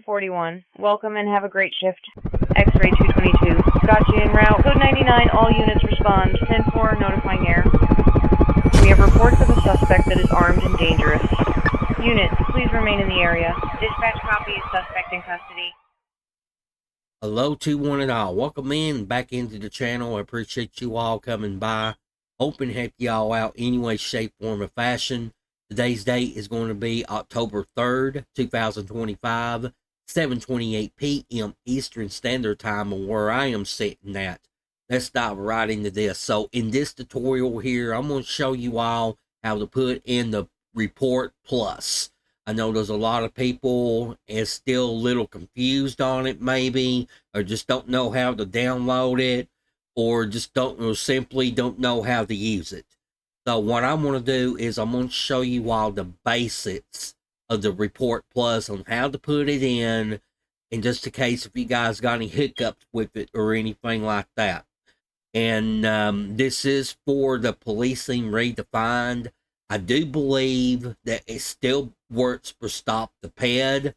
141. Welcome and have a great shift. X-ray 222. Got you en route. Code 99, all units respond. 10-4, notifying air. We have reports of a suspect that is armed and dangerous. Units, please remain in the area. Dispatch copies, suspect in custody. Hello to one and all. Welcome in back into the channel. I appreciate you all coming by. Hoping to help y'all out any way, shape, form, or fashion. Today's date is going to be October 3rd, 2025, 7:28 p.m. Eastern Standard Time on where I am sitting at. Let's dive right into this. So in this tutorial here, I'm going to show you all how to put in the ReportsPlus. I know there's a lot of people is still a little confused on it maybe, or just don't know how to download it, or just simply don't know how to use it. So what I'm going to do is I'm going to show you all the basics of the ReportsPlus on how to put it in just in case if you guys got any hiccups with it or anything like that. And this is for the policing redefined. I do believe that it still works for Stop the Ped.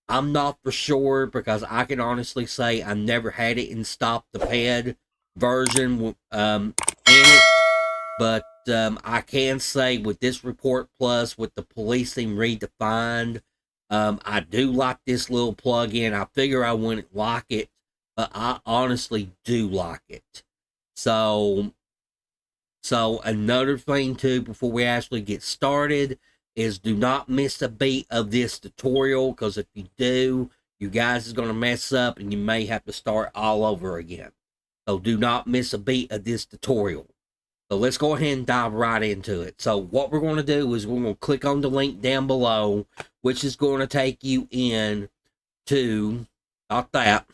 I'm not for sure because I can honestly say I never had it in Stop the Ped version in it. But I can say with this ReportsPlus, with the policing redefined, I do like this little plug-in. I figure I wouldn't like it, but I honestly do like it. So another thing too, before we actually get started, is do not miss a beat of this tutorial, because if you do, you guys is going to mess up and you may have to start all over again. So do not miss a beat of this tutorial. So let's go ahead and dive right into it. So what we're going to do is we're going to click on the link down below, which is going to take you in to, not that,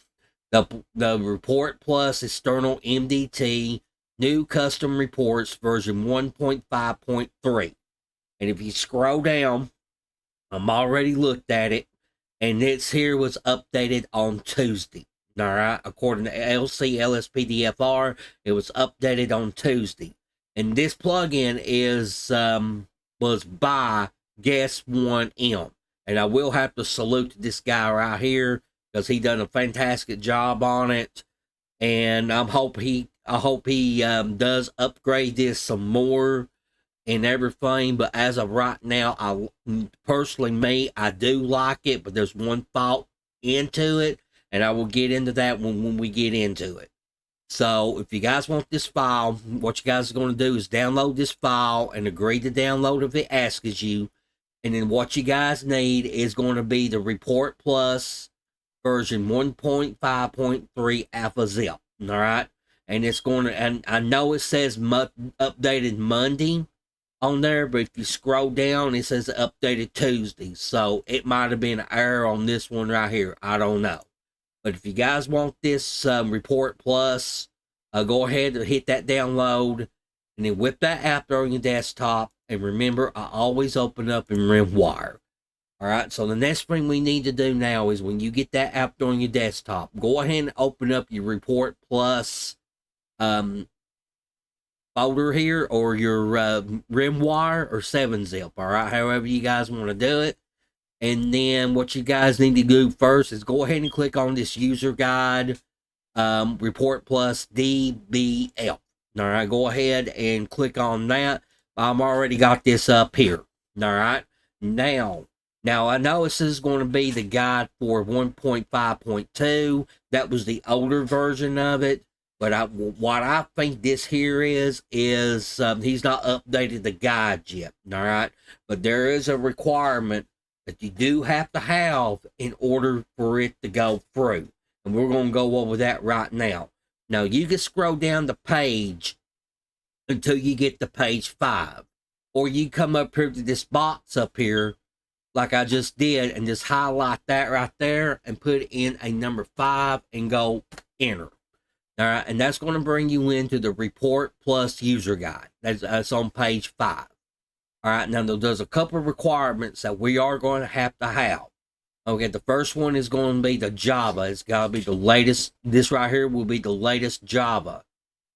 the ReportsPlus External MDT New Custom Reports version 1.5.3. And if you scroll down, I'm already looked at it, and this here was updated on Tuesday. All right, according to LSPDFR, it was updated on Tuesday. And this plugin is was by Guest 1M, and I will have to salute this guy right here because he done a fantastic job on it. And I hope he does upgrade this some more and everything. But as of right now, I do like it, but there's one fault into it, and I will get into that when we get into it. So if you guys want this file, what you guys are going to do is download this file and agree to download if it asks you. And then what you guys need is going to be the ReportsPlus version 1.5.3 alpha zip. All right. And it's going to, and I know it says updated Monday on there, but if you scroll down, it says updated Tuesday. So it might have been an error on this one right here. I don't know. But if you guys want this ReportsPlus, go ahead and hit that download, and then whip that app there on your desktop. And remember, I always open up in RimWire. All right, so the next thing we need to do now is when you get that app there on your desktop, go ahead and open up your ReportsPlus folder here, or your RimWire or 7-zip. All right, however you guys want to do it. And then what you guys need to do first is go ahead and click on this user guide, ReportsPlus DBL. All right, go ahead and click on that. I've already got this up here. All right, now I know this is going to be the guide for 1.5.2. That was the older version of it. But what I think this here is he's not updated the guide yet. All right, but there is a requirement that you do have to have in order for it to go through. And we're going to go over that right now. Now, you can scroll down the page until you get to page 5. Or you come up here to this box up here, like I just did, and just highlight that right there and put in a number 5 and go enter. All right, and that's going to bring you into the ReportsPlus user guide. That's on page 5. All right, now there's a couple of requirements that we are going to have. Okay, the first one is going to be the Java. It's got to be the latest. This right here will be the latest Java.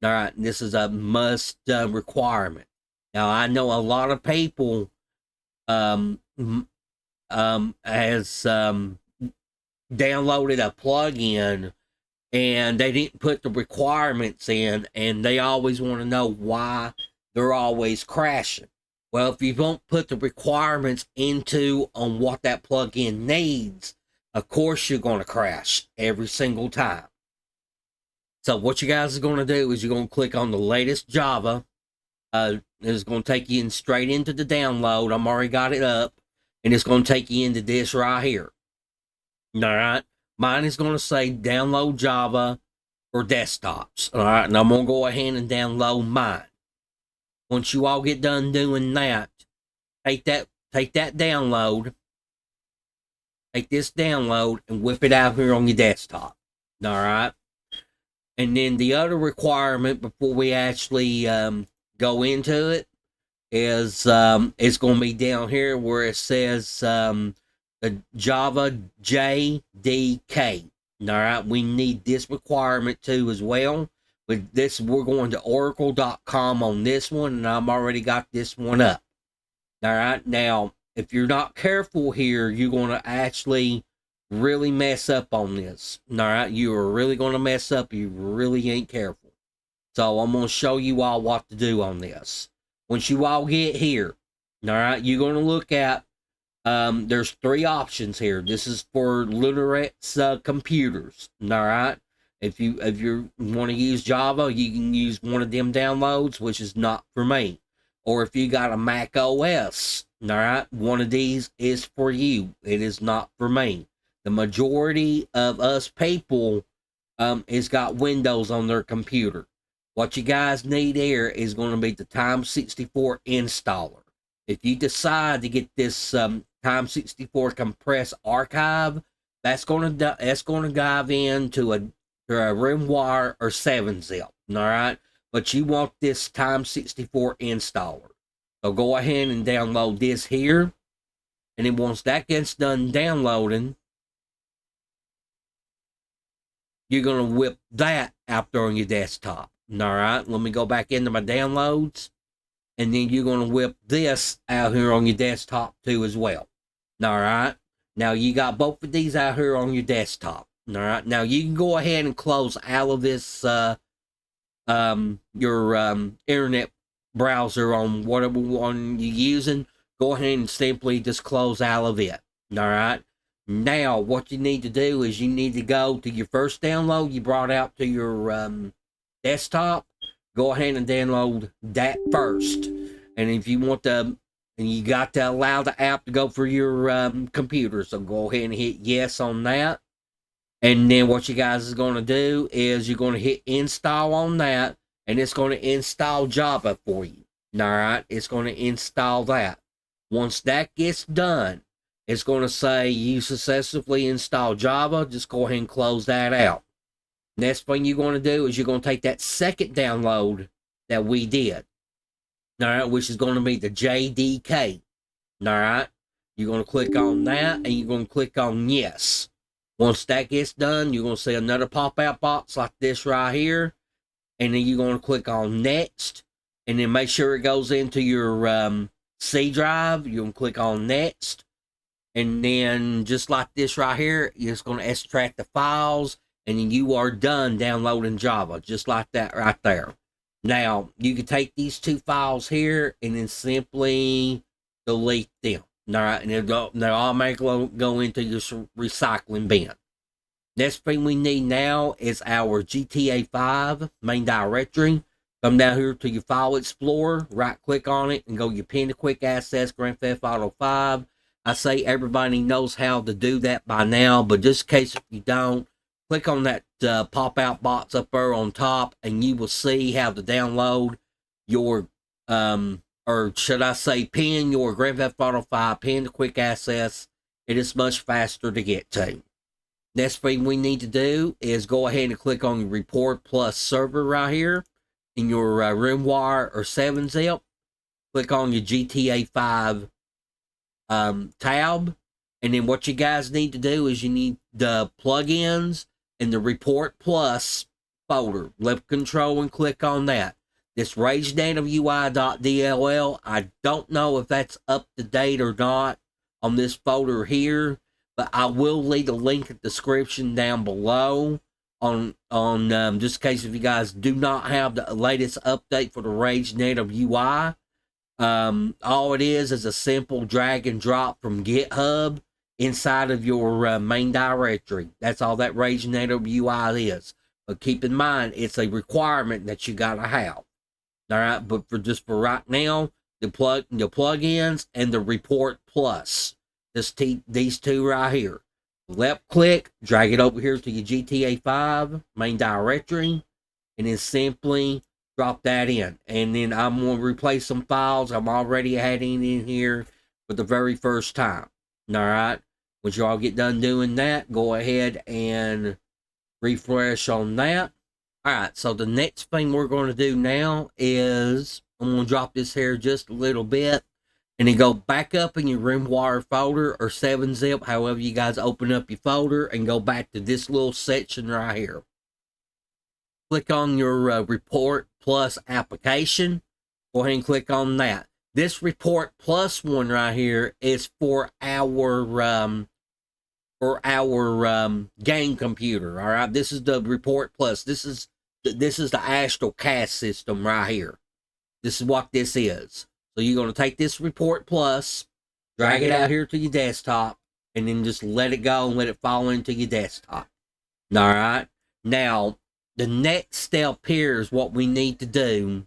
All right, this is a must requirement. Now, I know a lot of people has downloaded a plugin and they didn't put the requirements in, and they always want to know why they're always crashing. Well, if you don't put the requirements into on what that plugin needs, of course you're going to crash every single time. So what you guys are going to do is you're going to click on the latest Java. It's going to take you in straight into the download. I'm already got it up, and it's going to take you into this right here. All right. Mine is going to say download Java for desktops. All right. And I'm going to go ahead and download mine. Once you all get done doing that, take that download, take this download and whip it out here on your desktop. All right. And then the other requirement before we actually go into it is it's going to be down here where it says the Java JDK. All right, we need this requirement too as well. With this, we're going to oracle.com on this one, and I've already got this one up. All right, now if you're not careful here, you're going to actually really mess up on this. All right, you are really going to mess up. You really ain't careful. So I'm going to show you all what to do on this. Once you all get here, all right, you're going to look at, there's 3 options here. This is for Lunaret's computers, all right? If you want to use Java, you can use one of them downloads, which is not for me. Or if you got a Mac OS, all right, one of these is for you. It is not for me. The majority of us people has got Windows on their computer. What you guys need here is going to be the Time64 installer. If you decide to get this Time64 compressed archive, that's going to dive into a RimWire or 7-zip. All right, but you want this Time64 installer. So go ahead and download this here, and then once that gets done downloading, you're going to whip that out there on your desktop. All right, let me go back into my downloads, and then you're going to whip this out here on your desktop too as well. All right, now you got both of these out here on your desktop. All right, now you can go ahead and close out of this your internet browser on whatever one you're using. Go ahead and simply just close out of it. All right. Now, what you need to do is you need to go to your first download you brought out to your desktop. Go ahead and download that first. And if you want to, and you got to allow the app to go for your computer. So go ahead and hit yes on that. And then what you guys is going to do is you're going to hit install on that. And it's going to install Java for you. All right. It's going to install that. Once that gets done, it's going to say you successfully installed Java. Just go ahead and close that out. Next thing you're going to do is you're going to take that second download that we did. All right, which is going to be the JDK. All right, you're going to click on that and you're going to click on yes. Once that gets done, you're going to see another pop-out box like this right here. And then you're going to click on next. And then make sure it goes into your C drive. You're going to click on next. And then just like this right here, you're just going to extract the files. And then you are done downloading Java. Just like that right there. Now, you can take these 2 files here and then simply delete them. All right, and they'll automatically go into your recycling bin. Next thing we need now is our GTAV main directory. Come down here to your File Explorer, right click on it, and go your Pin to Quick Access Grand Theft Auto 5. I say everybody knows how to do that by now, but just in case if you don't, click on that pop-out box up there on top, and you will see how to download your, or should I say pin your Grand Theft Auto 5 Pin to Quick Access. It is much faster to get to. Next thing we need to do is go ahead and click on your ReportsPlus server right here in your RimWire or 7-zip. Click on your GTA5 tab. And then what you guys need to do is you need the plugins in the ReportsPlus folder. Left control and click on that. This RageNativeUI.dll, I don't know if that's up to date or not on this folder here, but I will leave a link in the description down below on just in case if you guys do not have the latest update for the Rage Native UI. All it is a simple drag and drop from GitHub inside of your main directory. That's all that Rage Native UI is. But keep in mind, it's a requirement that you gotta have. All right, but for right now, the plugins and the ReportsPlus, these two right here. Left click, drag it over here to your GTA5 main directory, and then simply drop that in. And then I'm going to replace some files I'm already adding in here for the very first time. All right. Once you all get done doing that, go ahead and refresh on that. All right. So the next thing we're going to do now is I'm going to drop this here just a little bit. And then go back up in your RimWire folder or 7-zip, however you guys open up your folder, and go back to this little section right here. Click on your ReportsPlus application. Go ahead and click on that. This ReportsPlus one right here is for our game computer. All right, this is the ReportsPlus. This is the Astral CAS system right here. This is what this is. So you're going to take this ReportsPlus, drag it out here to your desktop, and then just let it go and let it fall into your desktop. All right. Now, the next step here is what we need to do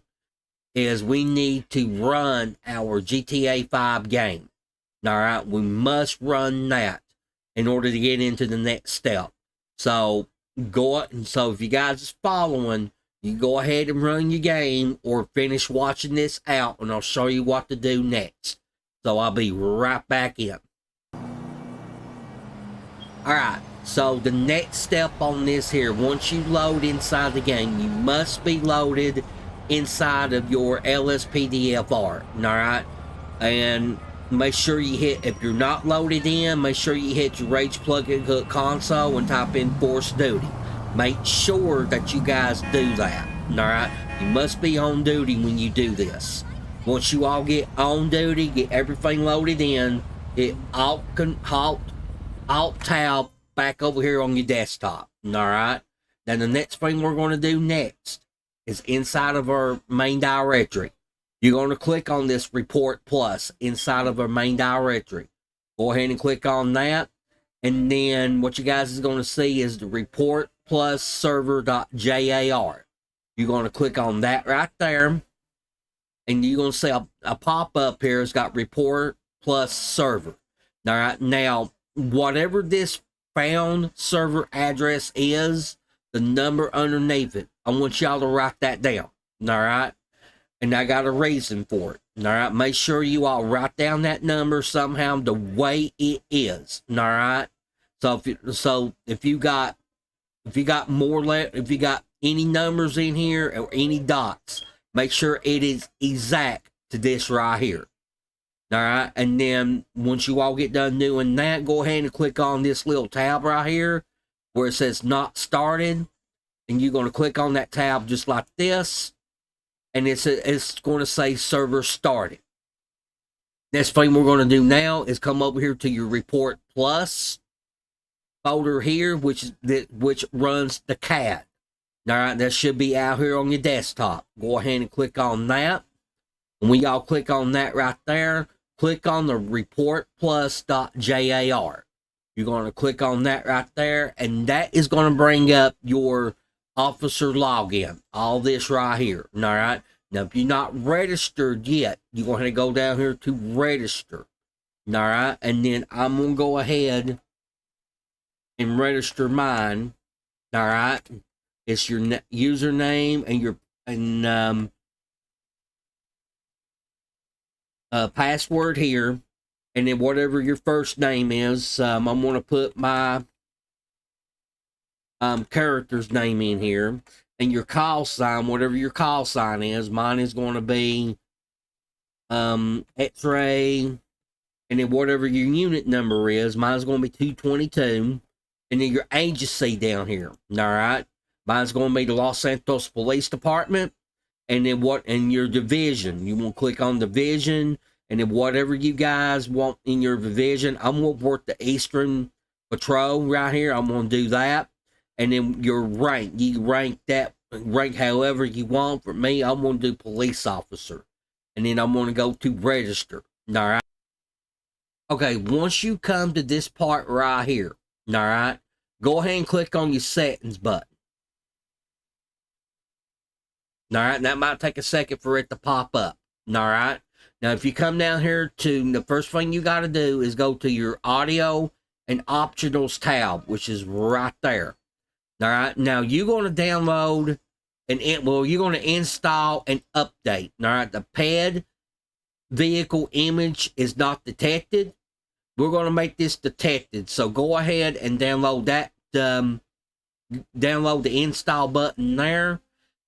is we need to run our GTA 5 game. All right. We must run that in order to get into the next step. So if you guys are following, you go ahead and run your game or finish watching this out, and I'll show you what to do next. So I'll be right back in. Alright, so the next step on this here, once you load inside the game, you must be loaded inside of your LSPDFR. Alright, and make sure you hit, if you're not loaded in, make sure you hit your Rage Plugin Hook console and type in Force Duty. Make sure that you guys do that. Alright? You must be on duty when you do this. Once you all get on duty, get everything loaded in, hit Alt Tab back over here on your desktop. Alright? Then the next thing we're going to do next is inside of our main directory. You're going to click on this ReportsPlus inside of our main directory. Go ahead and click on that. And then what you guys is going to see is the ReportsPlus server.jar. You're going to click on that right there. And you're going to see a pop-up here. It's got ReportsPlus server. All right. Now, whatever this found server address is, the number underneath it, I want y'all to write that down. All right. And I got a reason for it. All right. Make sure you all write down that number somehow the way it is. All right. So if you got any numbers in here or any dots, make sure it is exact to this right here. All right. And then once you all get done doing that, go ahead and click on this little tab right here where it says not started. And you're going to click on that tab just like this. And it's going to say server started. Next thing we're going to do now is come over here to your ReportsPlus folder here, which runs the CAD. All right, that should be out here on your desktop. Go ahead and click on that. And when y'all click on that right there, click on the ReportsPlus.jar. You're going to click on that right there, and that is going to bring up your officer login. All this right here. All right. Now, if you're not registered yet, you're going to go down here to register. All right. And then I'm going to go ahead and register mine. All right. It's your username and your password here. And then whatever your first name is, I'm going to put my character's name in here, and your call sign, whatever your call sign is. Mine is going to be X-ray, and then whatever your unit number is, mine's going to be 222, and then your agency down here. All right, mine's going to be the Los Santos Police Department, and then your division. You want to click on division, and then whatever you guys want in your division. I'm going to work the Eastern patrol right here. I'm going to do that. And then your rank, you rank however you want. For me, I'm going to do police officer. And then I'm going to go to register. All right. Okay, once you come to this part right here, all right, go ahead and click on your settings button. All right, that might take a second for it to pop up. All right. Now, if you come down here to the first thing you got to do is go to your audio and optionals tab, which is right there. All right. Now, you're going to download you're going to install and update. All right. The PED vehicle image is not detected. We're going to make this detected. So go ahead and download that. Download the install button there.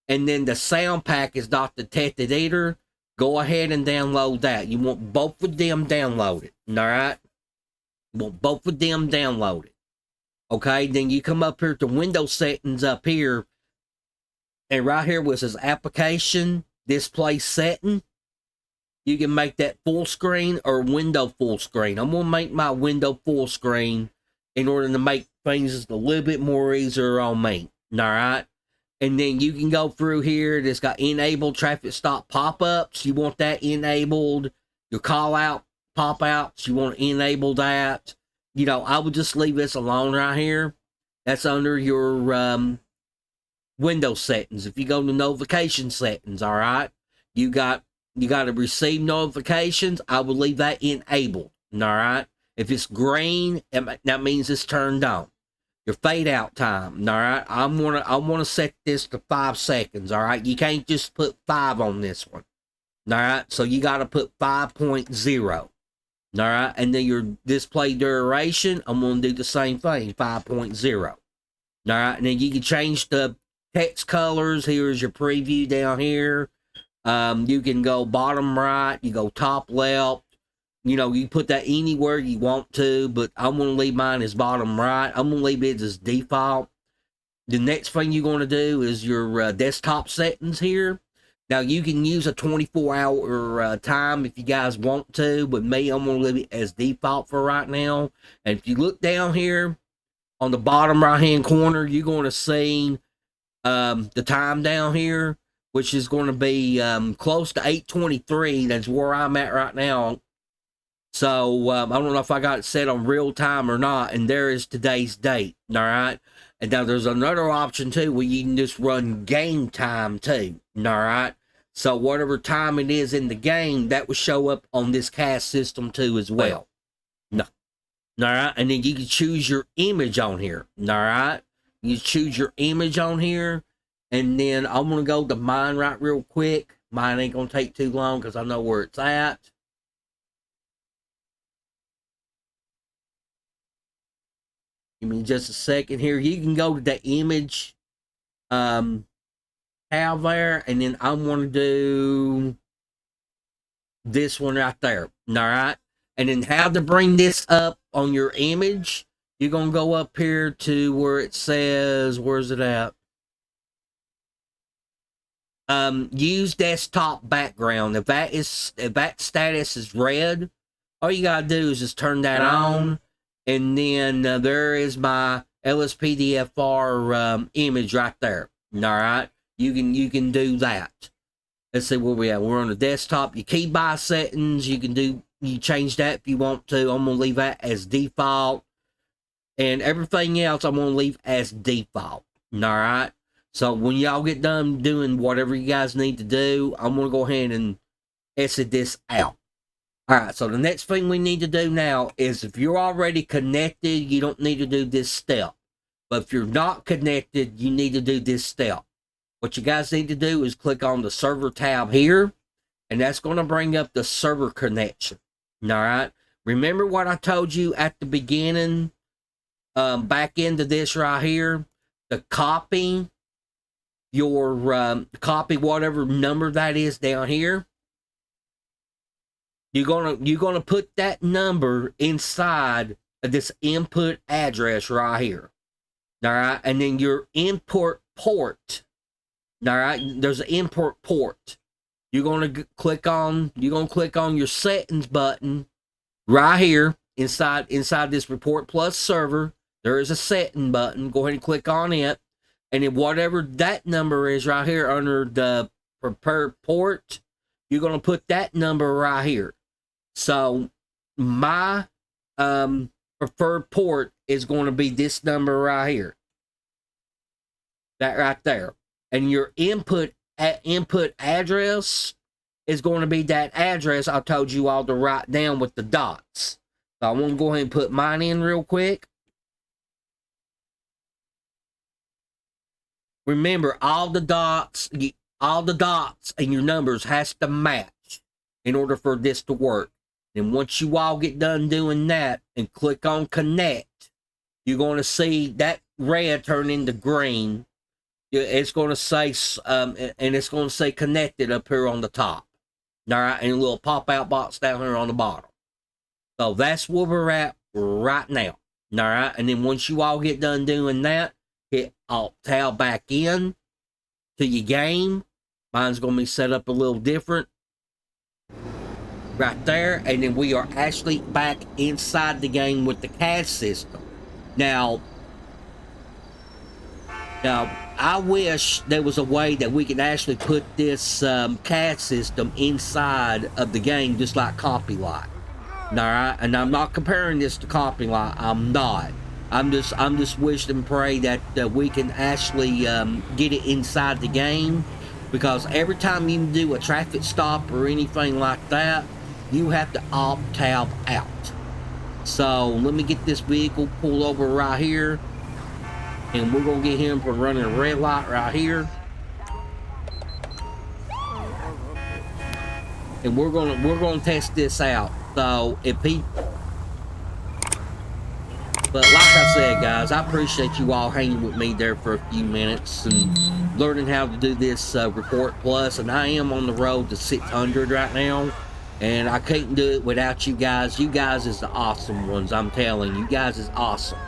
And then the sound pack is not detected either. Go ahead and download that. You want both of them downloaded. All right. You want both of them downloaded. Okay. Then you come up here to Windows settings up here. And right here where it says application, display setting. You can make that full screen or window full screen. I'm going to make my window full screen in order to make things a little bit more easier on me. All right. And then you can go through here. It's got enable traffic stop pop-ups. You want that enabled. Your call out pop-outs. You want to enable that. You know, I would just leave this alone right here. That's under your Windows settings. If you go to notification settings, all right, you got to receive notifications. I would leave that enabled. All right. If it's green, that means it's turned on. Your fade out time, all right. I want to set this to 5 seconds, all right. You can't just put 5 on this one, all right. So you got to put 5.0, all right. And then your display duration, I'm going to do the same thing, 5.0, all right. And then you can change the text colors. Here's your preview down here. You can go bottom right, you go top left. You know, you put that anywhere you want to, but I'm going to leave mine as bottom right. I'm going to leave it as default. The next thing you're going to do is your desktop settings here. Now, you can use a 24-hour time if you guys want to, but me, I'm going to leave it as default for right now. And if you look down here on the bottom right-hand corner, you're going to see the time down here, which is going to be close to 8:23. That's where I'm at right now. So, I don't know if I got it set on real time or not, and there is today's date, all right? And now there's another option, too, where you can just run game time, too, all right? So, whatever time it is in the game, that will show up on this cast system, too, as well. No. All right? And then you can choose your image on here, all right? You choose your image on here, and then I'm going to go to mine right real quick. Mine ain't going to take too long because I know where it's at. Give me just a second here. You can go to the image tab there, and then I'm going to do this one right there. All right. And then how to bring this up on your image, you're going to go up here to where it says, where's it at? Use desktop background. If that status is red, all you got to do is just turn that on. And then there is my LSPDFR image right there. All right, you can do that. Let's see where we at. We're on the desktop. Your key by settings, you change that if you want to. I'm gonna leave that as default, and everything else I'm gonna leave as default. All right. So when y'all get done doing whatever you guys need to do, I'm gonna go ahead and exit this out. All right, so the next thing we need to do now is if you're already connected, you don't need to do this step. But if you're not connected, you need to do this step. What you guys need to do is click on the server tab here, and that's going to bring up the server connection. All right. Remember what I told you at the beginning, back into this right here, to copy your, copy whatever number that is down here. You're gonna put that number inside of this input address right here. All right, and then your import port. All right, there's an import port. You're gonna click on your settings button right here, inside this ReportsPlus server, there is a setting button. Go ahead and click on it. And then whatever that number is right here under the preferred port, you're going to put that number right here. So my preferred port is going to be this number right here. That right there. And your input address is going to be that address I told you all to write down with the dots. So I want to go ahead and put mine in real quick. Remember, all the dots and your numbers has to match in order for this to work. And once you all get done doing that and click on connect, you're going to see that red turn into green. It's going to say, and it's going to say connected up here on the top. All right, and a little pop-out box down here on the bottom. So that's where we're at right now. All right, and then once you all get done doing that, hit Alt-Tab back in to your game. Mine's going to be set up a little different. Right there. And then we are actually back inside the game with the CAD system. Now, I wish there was a way that we could actually put this CAD system inside of the game just like Copyright. Alright? And I'm not comparing this to Copyright. I'm not. I'm just wishing and pray that we can actually get it inside the game, because every time you do a traffic stop or anything like that, you have to Alt-Tab out. So let me get this vehicle pulled over right here, and we're gonna get him for running a red light right here, and we're gonna test this out. So if he But like I said, guys, I appreciate you all hanging with me there for a few minutes and learning how to do this ReportsPlus. And I am on the road to 600 right now, and I couldn't do it without you guys. You guys is the awesome ones, I'm telling you. You guys is awesome.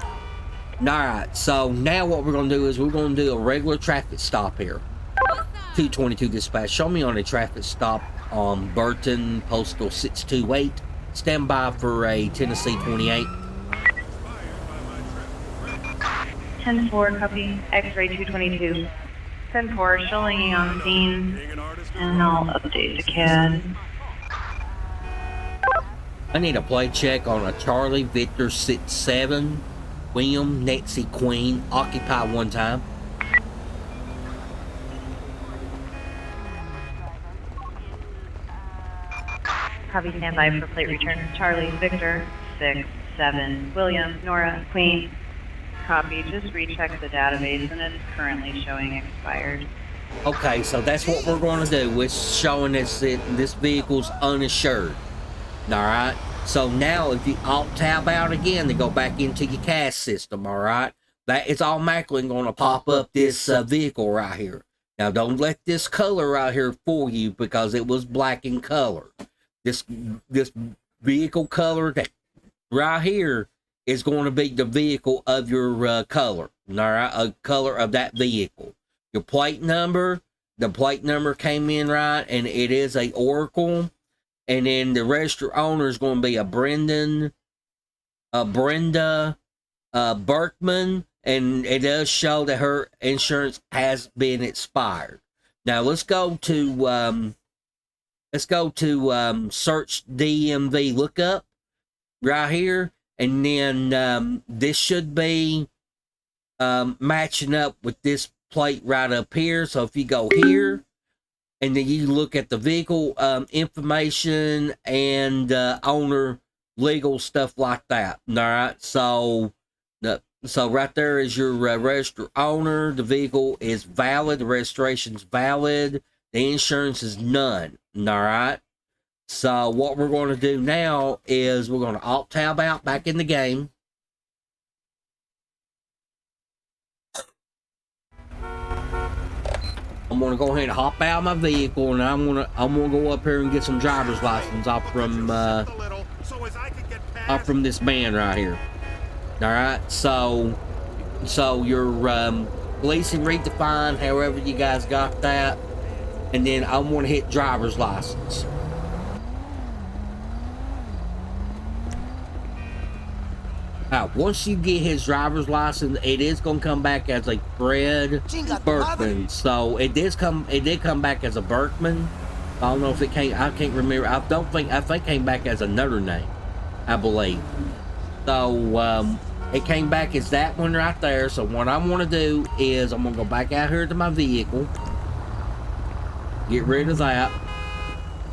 Alright, so now what we're going to do is we're going to do a regular traffic stop here. 222 dispatch, show me on a traffic stop on Burton, postal 628. Stand by for a Tennessee 28. 10-4, copy. X-ray 222. 10-4, showing on scene, and I'll update the CAD. I need a plate check on a Charlie Victor 67, William Nancy Queen, occupy one time. Copy, standby for plate return. Charlie Victor 67, William Nora Queen. Copy, just recheck the database and it's currently showing expired. Okay, so that's what we're going to do. It's showing us that this vehicle's uninsured. Alright, so now if you Alt-Tab out again to go back into your CAD system, alright, that is automatically going to pop up this vehicle right here. Now don't let this color right here fool you, because it was black in color. This vehicle color that right here is going to be the vehicle of your color, all right, a color of that vehicle. Your plate number, the plate number came in right, and it is a Oracle, and then the register owner is going to be a Brenda Berkman, and it does show that her insurance has been expired. Now let's go to search DMV lookup right here. And then this should be matching up with this plate right up here. So if you go here, and then you look at the vehicle information and owner legal stuff like that. All right. So right there is your registered owner. The vehicle is valid. The registration's valid. The insurance is none. All right. So what we're going to do now is we're going to Alt-Tab out back in the game. I'm going to go ahead and hop out of my vehicle, and I'm going to go up here and get some driver's license off from this man right here. All right, so your policing redefined, however you guys got that, and then I want to hit driver's license. Once you get his driver's license, it is going to come back as a Fred Berkman. So it did come back as a Berkman. I don't know if it came. I can't remember. I think it came back as another name, I believe. So it came back as that one right there. So what I want to do is I'm gonna go back out here to my vehicle, get rid of that.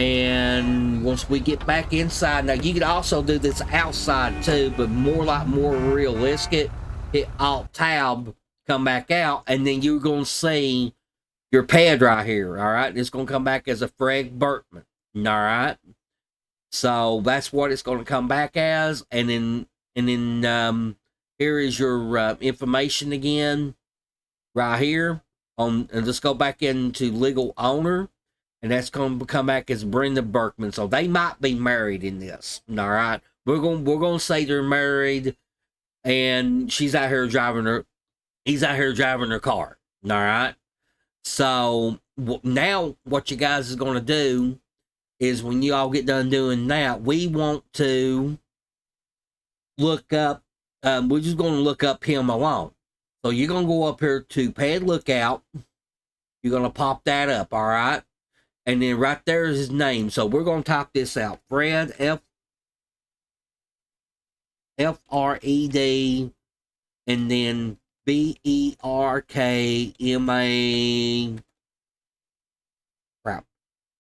And once we get back inside, now you can also do this outside too, but more realistic. Hit Alt Tab, come back out, and then you're gonna see your pad right here. All right, it's gonna come back as a Fred Berkman. All right, so that's what it's gonna come back as, and then here is your information again, right here on. And let's go back into legal owner. And that's going to come back as Brenda Berkman. So they might be married in this. All right. We're going to say they're married, and he's out here driving her car. All right. So now what you guys is going to do is when you all get done doing that, we want to look up, we're just going to look up him alone. So you're going to go up here to Pad Lookout. You're going to pop that up. All right. And then right there is his name. So we're going to type this out. Fred, F-R-E-D, and then B-E-R-K-M-A, crap,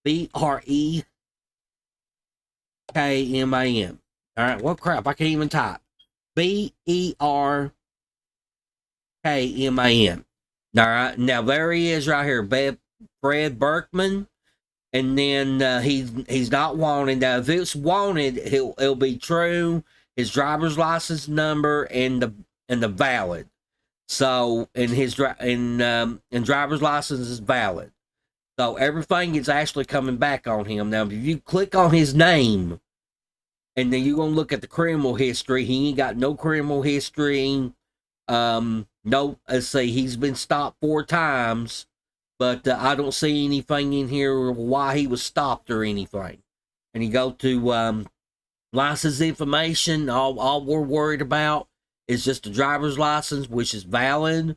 B-R-E-K-M-A-N. All right, well, crap, I can't even type. B-E-R-K-M-A-N. All right, now there he is right here, Fred Berkman. And then he's not wanted. Now, if it's wanted, it'll be true. His driver's license number and the valid. So and his driver's license is valid. So everything is actually coming back on him. Now, if you click on his name, and then you're gonna look at the criminal history, he ain't got no criminal history. No, let's see, he's been stopped 4 times. But I don't see anything in here why he was stopped or anything. And you go to license information. All we're worried about is just the driver's license, which is valid.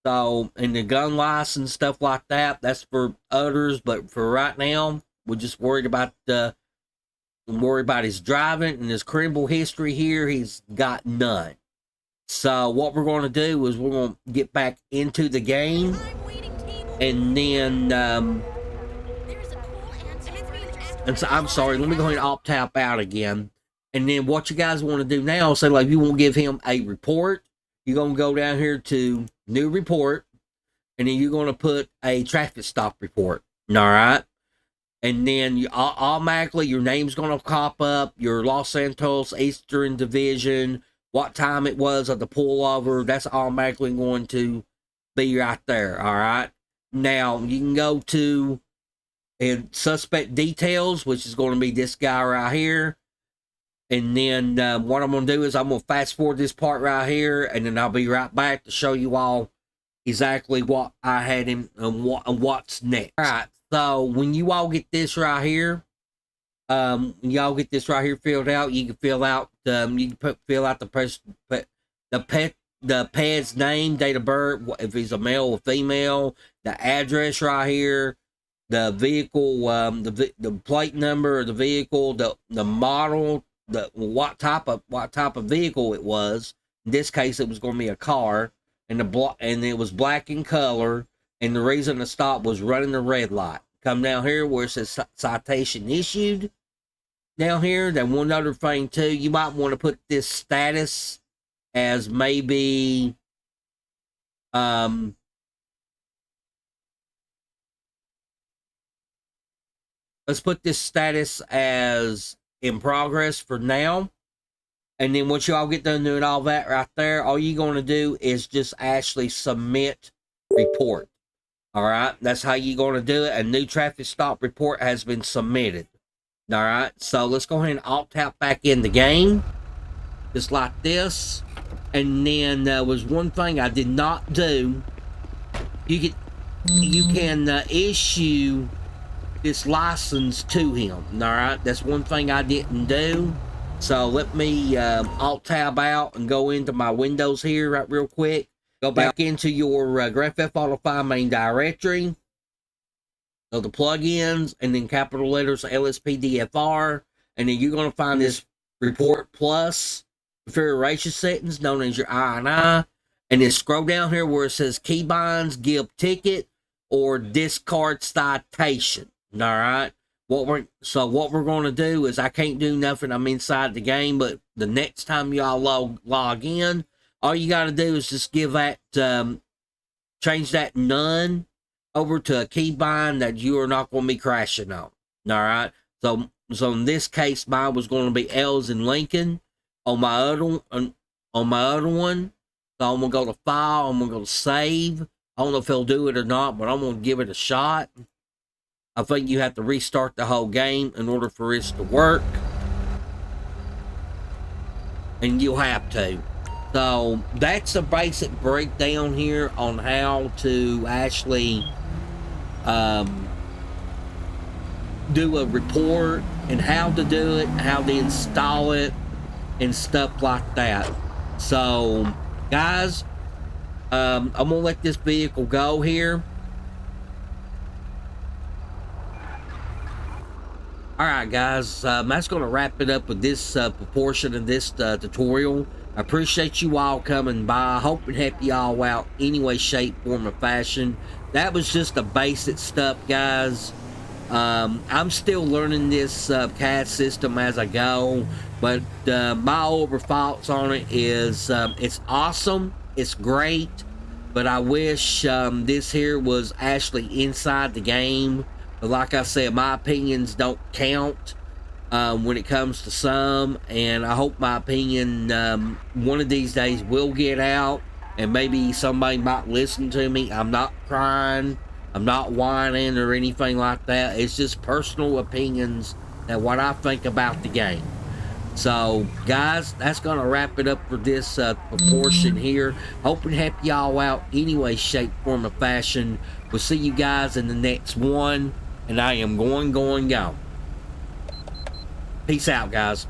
So, and the gun license, stuff like that, that's for others. But for right now, we're just worried about his driving and his criminal history here. He's got none. So what we're going to do is we're going to get back into the game. And then, and so I'm sorry, let me go ahead and Alt Tab out again. And then what you guys want to do now, say like you want to give him a report, you're going to go down here to new report, and then you're going to put a traffic stop report. All right. And then you automatically your name's going to pop up, your Los Santos Eastern Division, what time it was of the pullover, that's automatically going to be right there. All right. Now, you can go to suspect details, which is going to be this guy right here. And then what I'm going to do is I'm going to fast forward this part right here, and then I'll be right back to show you all exactly what I had him and what's next. All right, so when you all get this right here, filled out, you can fill out the pad's name, date of birth, if he's a male or female, the address right here, the vehicle, the plate number of the vehicle, the model, what type of vehicle it was. In this case, it was going to be a car, and it was black in color, and the reason the stop was running the red light. Come down here where it says citation issued. Down here, then one other thing too, you might want to put this status as maybe let's put this status as in progress for now. And then once y'all get done doing all that right there, all you're going to do is just actually submit report. All right, that's how you're going to do it. A new traffic stop report has been submitted. All right, so let's go ahead and Alt Tab back in the game, just like this. And then there was one thing I did not do. You can issue this license to him. All right, that's one thing I didn't do. So let me alt-tab out and go into my Windows here right real quick. Go back into your Grand Theft Auto 5 main directory. Go to plugins, and then capital letters LSPDFR. And then you're going to find this ReportsPlus configuration settings known as your I&I. And then scroll down here where it says keybinds, give ticket, or discard citation. All right. What we're going to do is, I can't do nothing. I'm inside the game, but the next time y'all log in, all you got to do is just give that change that none over to a keybind that you are not going to be crashing on. All right. So in this case, mine was going to be L's in Lincoln. On my other one, so I'm gonna go to File. I'm gonna go to Save. I don't know if he'll do it or not, but I'm gonna give it a shot. I think you have to restart the whole game in order for it to work, and you'll have to. So that's a basic breakdown here on how to actually do a report, and how to do it, how to install it, and stuff like that. So guys, I'm gonna let this vehicle go here. Alright guys, that's gonna wrap it up with this portion of this tutorial. I appreciate you all coming by. I hope it helped you all out any way, shape, form, or fashion. That was just the basic stuff, guys. I'm still learning this CAD system as I go, but my overall thoughts on it is it's awesome, it's great, but I wish this here was actually inside the game. But like I said, my opinions don't count when it comes to some, and I hope my opinion one of these days will get out, and maybe somebody might listen to me. I'm not crying, I'm not whining or anything like that. It's just personal opinions and what I think about the game. So guys, that's gonna wrap it up for this portion here. Hope to help y'all out any way, shape, form, or fashion. We'll see you guys in the next one, and I am going. Peace out, guys.